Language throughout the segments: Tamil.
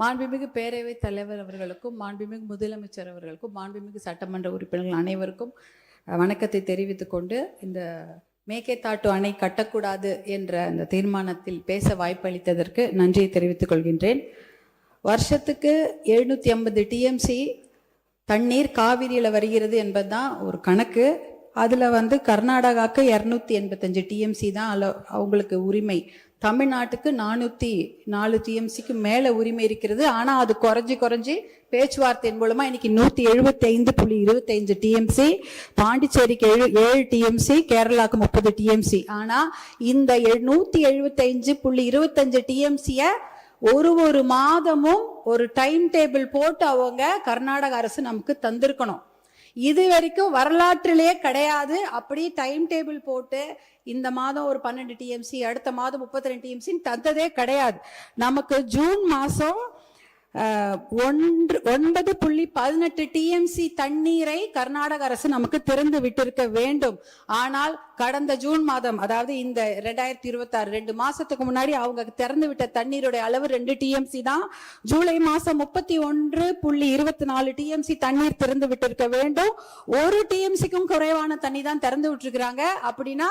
மாண்புமிகு பேரவைத் தலைவர் அவர்களுக்கும், மாண்புமிகு முதலமைச்சர் அவர்களுக்கும், மாண்புமிகு சட்டமன்ற உறுப்பினர்கள் அனைவருக்கும் வணக்கத்தை தெரிவித்துக் கொண்டு, இந்த மேகேதாட்டு அணை கட்டக்கூடாது என்ற அந்த தீர்மானத்தில் பேச வாய்ப்பளித்ததற்கு நன்றியை தெரிவித்துக் கொள்கின்றேன். வருஷத்துக்கு 750 டிஎம்சி தண்ணீர் காவிரியில் வருகிறது என்பதுதான் ஒரு கணக்கு. அதில் கர்நாடகாவுக்கு 285 டிஎம்சி தான் அவங்களுக்கு உரிமை. தமிழ்நாட்டுக்கு 404 டிஎம்சிக்கு மேலே உரிமை இருக்கிறது. ஆனால் அது குறைஞ்சி பேச்சுவார்த்தையின் மூலமாக இன்னைக்கு 175.25 டிஎம்சி, பாண்டிச்சேரிக்கு 7 டிஎம்சி, கேரளாவுக்கு 30 டிஎம்சி. ஆனால் இந்த 175.25 டிஎம்சியை ஒரு மாதமும் ஒரு டைம் டேபிள் போட்டு அவங்க கர்நாடக அரசு நமக்கு தந்திருக்கணும். இது வரைக்கும் வரலாற்றிலேயே கிடையாது. அப்படி டைம் டேபிள் போட்டு இந்த மாதம் ஒரு 12 டிஎம்சி, அடுத்த மாதம் 32 டிஎம்சி தந்ததே கிடையாது. நமக்கு ஜூன் மாதம் 9.18 டிஎம்சி தண்ணீரை கர்நாடக அரசு நமக்கு திறந்து விட்டிருக்க வேண்டும். ஆனால் கடந்த ஜூன் மாதம், அதாவது இந்த 2026 2 மாசத்துக்கு முன்னாடி அவங்க திறந்து விட்ட தண்ணீருடைய அளவு 2 டிஎம்சி தான். ஜூலை மாசம் 31.24 டிஎம்சி தண்ணீர் திறந்து விட்டிருக்க வேண்டும். 1 டிஎம்சிக்கும் குறைவான தண்ணி தான் திறந்து விட்டுருக்கிறாங்க. அப்படின்னா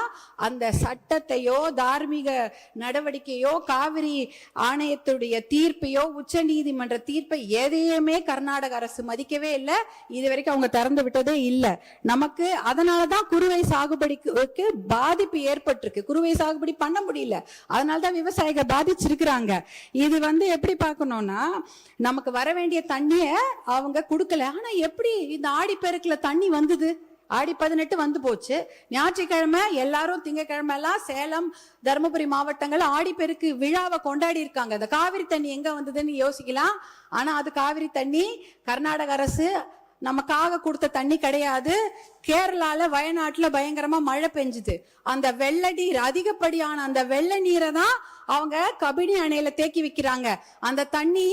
அந்த சட்டத்தையோ தார்மீக நடவடிக்கையோ காவிரி ஆணையத்துடைய தீர்ப்பையோ உச்ச நீதிமன்ற தீர்ப்பை எதையுமே கர்நாடக அரசு மதிக்கவே இல்லை. இது வரைக்கும் அவங்க திறந்து விட்டதே இல்லை. நமக்கு அதனாலதான் குறுவை சாகுபடிக்கு பாதிப்பு ஏற்பட்டிருக்கு. குறுவை சாகுபடி பண்ண முடியல. அதனாலதான் விவசாயிகள் பாதிச்சிருக்கிறாங்க. இது எப்படி பார்க்கணும்னா, நமக்கு வர வேண்டிய தண்ணிய அவங்க கொடுக்கல. ஆனா எப்படி இந்த ஆடிப்பெருக்குல தண்ணி வந்தது? ஆடி 18 வந்து போச்சு. ஞாயிற்றுக்கிழமை எல்லாரும், திங்கக்கிழமை எல்லாம் சேலம் தருமபுரி மாவட்டங்கள் ஆடிப்பெருக்கு விழாவை கொண்டாடி இருக்காங்க. இந்த காவிரி தண்ணி எங்க வந்ததுன்னு யோசிக்கலாம். ஆனா அது காவிரி தண்ணி கர்நாடக அரசு நமக்காக கொடுத்த தண்ணி கிடையாது. கேரளால வயநாட்டுல பயங்கரமா மழை பெஞ்சுது. அந்த வெள்ள நீர், அதிகப்படியான அந்த வெள்ள நீரை தான் அவங்க கபினி அணையில தேக்கி வைக்கிறாங்க. அந்த தண்ணி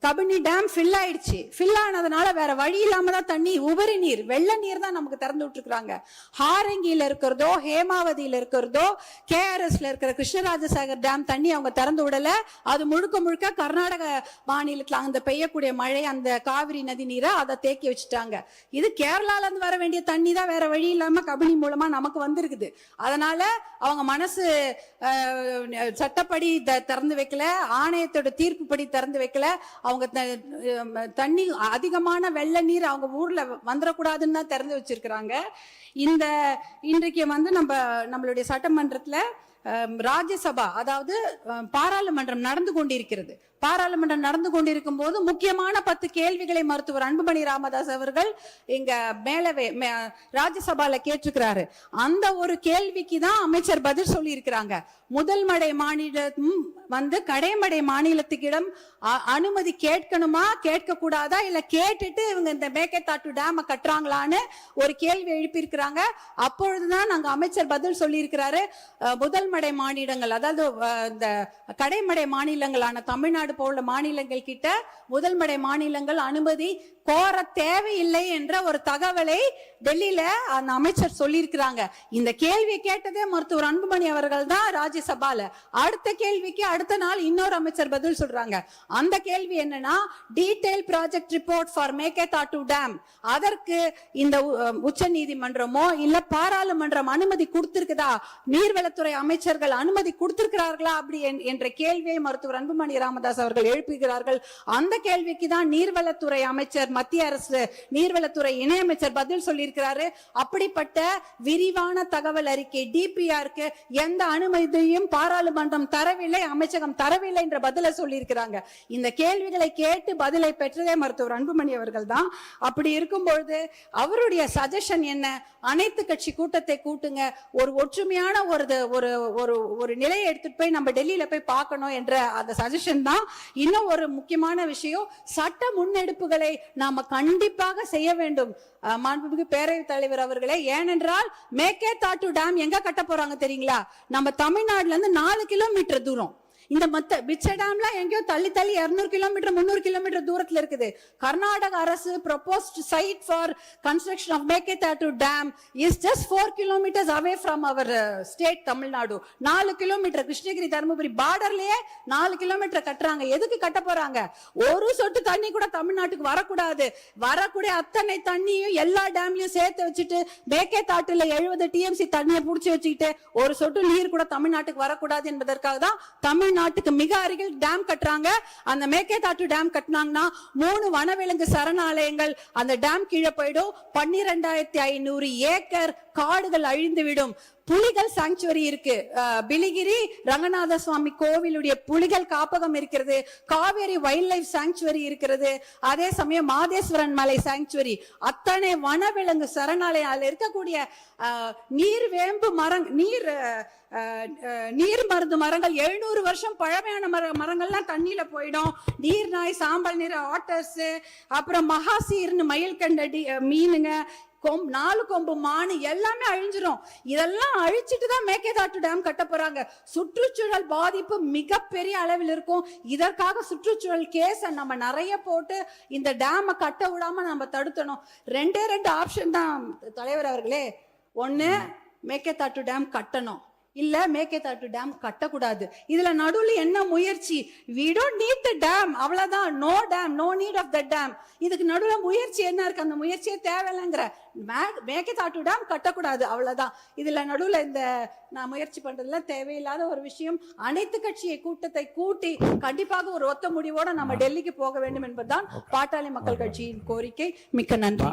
கபினி டேம் ஃபில் ஆயிடுச்சு. ஃபில் ஆனதுனால வேற வழி இல்லாம தான் தண்ணி, உபரி நீர், வெள்ள நீர் தான் நமக்கு திறந்து விட்டுருக்காங்க. ஹாரங்கியில இருக்கிறதோ, ஹேமாவதியில இருக்கிறதோ, கேஆர்எஸ்ல இருக்கிற கிருஷ்ணராஜசாகர் டேம் தண்ணி அவங்க திறந்து விடல. அது முழுக்க கர்நாடக மாநிலத்துல அந்த பெய்யக்கூடிய மழை, அந்த காவிரி நதி நீரை அதை தேக்கி வச்சுட்டாங்க. இது கேரளால இருந்து வர வேண்டிய தண்ணி தான் வேற வழி இல்லாம கபினி மூலமா நமக்கு வந்திருக்குது. அதனால அவங்க மனசு சட்டப்படி திறந்து வைக்கல, ஆணையத்தோட தீர்ப்பு படி திறந்து வைக்கல. அவங்க தண்ணி அதிகமான வெள்ள நீர் அவங்க ஊர்ல வந்துடக்கூடாதுன்னு தான் திறந்து வச்சிருக்கிறாங்க. இன்றைக்கு நம்மளுடைய சட்டமன்றத்துல ராஜ்யசபா, அதாவது பாராளுமன்றம் நடந்து கொண்டிருக்கிறது. பாராளுமன்றம் நடந்து கொண்டிருக்கும் போது முக்கியமான 10 கேள்விகளை மருத்துவர் அன்புமணி ராமதாஸ் அவர்கள் இங்க ராஜ்யசபால கேட்டிருக்கிறாரு. அந்த ஒரு கேள்விக்கு தான் அமைச்சர் பதில் சொல்லி இருக்கிறாங்க. முதல் மடை மாநிலம் கடைமடை மாநிலத்துக்கிடம் அனுமதி கேட்கணுமா, கேட்க கூடாதா, இல்ல கேட்டுட்டு இவங்க இந்த மேகேதாட்டு டேம கட்டுறாங்களான்னு ஒரு கேள்வி எழுப்பியிருக்கிறாங்க. அப்பொழுதுதான் நாங்க அமைச்சர் பதில் சொல்லி இருக்கிறாரு. முதல் மடை மாநிலங்கள், அதாவது இந்த கடைமடை மாநிலங்களான தமிழ்நாடு போல மாநிலங்கள் கிட்ட முதல் மடை மாநிலங்கள் அனுமதி கோர தேவையில்லை என்ற ஒரு தகவலை டெல்லியில அந்த அமைச்சர் சொல்லியிருக்கிறாங்க. இந்த கேள்வியை கேட்டதே மருத்துவர் அன்புமணி அவர்கள் தான் ராஜ்யசபால. அடுத்த கேள்விக்கு அடுத்த நாள் இன்னொரு அமைச்சர் பதில் சொல்றாங்க. அந்த கேள்வி என்னன்னா, detail project report for Mekedatu dam, அதற்கு இந்த உச்ச நீதிமன்றமோ இல்ல பாராளுமன்றம் அனுமதி கொடுத்திருக்குதா, நீர்வளத்துறை அமைச்சர்கள் அனுமதி கொடுத்திருக்கிறார்களா அப்படி என்ற கேள்வியை மருத்துவர் அன்புமணி ராமதாஸ் அவர்கள் எழுப்புகிறார்கள். அந்த கேள்விக்கு தான் நீர்வளத்துறை அமைச்சர், மத்திய அரசு நீர்வளத்துறை இணையமைச்சர் பதில் சொல்லியிருக்கிறாரு. அப்படிப்பட்ட விரிவான தகவல் அறிக்கை டிபிஆருக்கு எந்த அனுமதியும் பாராளுமன்றம் தரவில்லை, அமைச்சகம் தரவில்லை என்ற பதிலை சொல்லியிருக்கிறாங்க. இந்த கேள்விகளை கேட்டு பதிலை பெற்றதே மருத்துவர் அன்புமணி அவர்கள் தான். அப்படி இருக்கும்பொழுது அவருடைய சஜஷன் என்ன? அனைத்து கட்சி கூட்டத்தை கூட்டுங்க, ஒரு ஒற்றுமையான ஒரு நிலையை எடுத்துட்டு போய் நம்ம டெல்லியில போய் பார்க்கணும் என்ற அந்த சஜஷன் தான். இன்னும் ஒரு முக்கியமான விஷயம், சட்ட முன்னெடுப்புகளை நாம கண்டிப்பாக செய்ய வேண்டும் மாண்புமிகு பேரவைத் தலைவர் அவர்களே. ஏனென்றால் மேகேதாட்டு டேம் எங்க கட்ட போறாங்க தெரியுங்களா? நம்ம தமிழ்நாடுல இருந்து 4 கிலோமீட்டர் தூரம். இந்த பிச்சை டேம்லாம் எங்கேயோ தள்ளி 200 கிலோமீட்டர் 300 கிலோமீட்டர் தூரத்துல இருக்குது. கர்நாடக அரசு proposed site for construction of Meketatu Dam is just 4 kilometers away from our state Tamil Nadu. 4 kilometre Krishnagiri Dharmapuri பார்டர்லயே 4 கிலோமீட்டர் கட்டுறாங்க. எதுக்கு கட்ட போறாங்க? ஒரு சொட்டு தண்ணி கூட தமிழ்நாட்டுக்கு வரக்கூடாது. வரக்கூடிய அத்தனை தண்ணியும் எல்லா டேம்லயும் சேர்த்து வச்சுட்டு மேகேதாட்டுல 70 TMC தண்ணியை புடிச்சு வச்சுக்கிட்டு ஒரு சொட்டு நீர் கூட தமிழ்நாட்டுக்கு வரக்கூடாது என்பதற்காக தான் தமிழ்நாட்டுக்கு மிக அருகில் டேம் கட்டுறாங்க. அந்த மேகேதாட்டு டேம் கட்டினாங்கன்னா 3 வனவிலங்கு சரணாலயங்கள் அந்த டேம் கீழே போயிடும். 12,500 ஏக்கர் காடுகள் அழிந்துவிடும். புலிகள் சாங்சுவரி இருக்கு. பிலிகிரி ரங்கநாத சுவாமி கோவிலுடைய புலிகள் காப்பகம் இருக்கிறது. காவேரி வைல்ட் லைஃப் சாங்சுவரி இருக்கிறது. அதே சமயம் மாதேஸ்வரன் மலை சாங்சுவரி, அத்தனை வனவிலங்கு சரணாலயம். அதுல இருக்கக்கூடிய நீர் வேம்பு நீர் மருந்து மரங்கள் 700 வருஷம் பழமையான மரங்கள்லாம் தண்ணியில போயிடும். நீர் நாய், சாம்பல் நீர் ஆட்டர்ஸ், அப்புறம் மகாசீர்னு மயில் கண்ட மீனுங்க, 4 கொம்பு மானு எல்லாமே அழிஞ்சிரும். இதெல்லாம் அழிச்சிட்டு தான் மேகேதாட்டு டேம் கட்ட போறாங்க. சுற்றுச்சூழல் பாதிப்பு மிகப்பெரிய அளவில் இருக்கும். இதற்காக சுற்றுச்சூழல் கேஸ நம்ம நிறைய போட்டு இந்த டேம கட்ட விடாம நம்ம தடுத்தணும். 2 ஆப்ஷன் தான் தலைவர் அவர்களே. ஒண்ணு, மேகேதாட்டு டேம் கட்டணும், இல்ல மேகேதாட்டு டேம் கட்டக்கூடாது. இதுல நடுவுல என்ன முயற்சி? we don't need the dam, அவ்வளவுதான். no dam, no need of the dam. இதுக்கு நடுவுல முயற்சி என்ன இருக்கு? அந்த முயற்சியே தேவையில்லைங்கிற. மேகேதாட்டு டேம் கட்டக்கூடாது, அவ்வளவுதான். இதுல நடுவுல இந்த நான் முயற்சி பண்றதுல தேவையில்லாத ஒரு விஷயம். அனைத்து கட்சியை கூட்டத்தை கூட்டி கண்டிப்பாக ஒரு ஒத்த முடிவோட நம்ம டெல்லிக்கு போக வேண்டும் என்பதுதான் பாட்டாளி மக்கள் கட்சியின் கோரிக்கை. மிக்க நன்றி.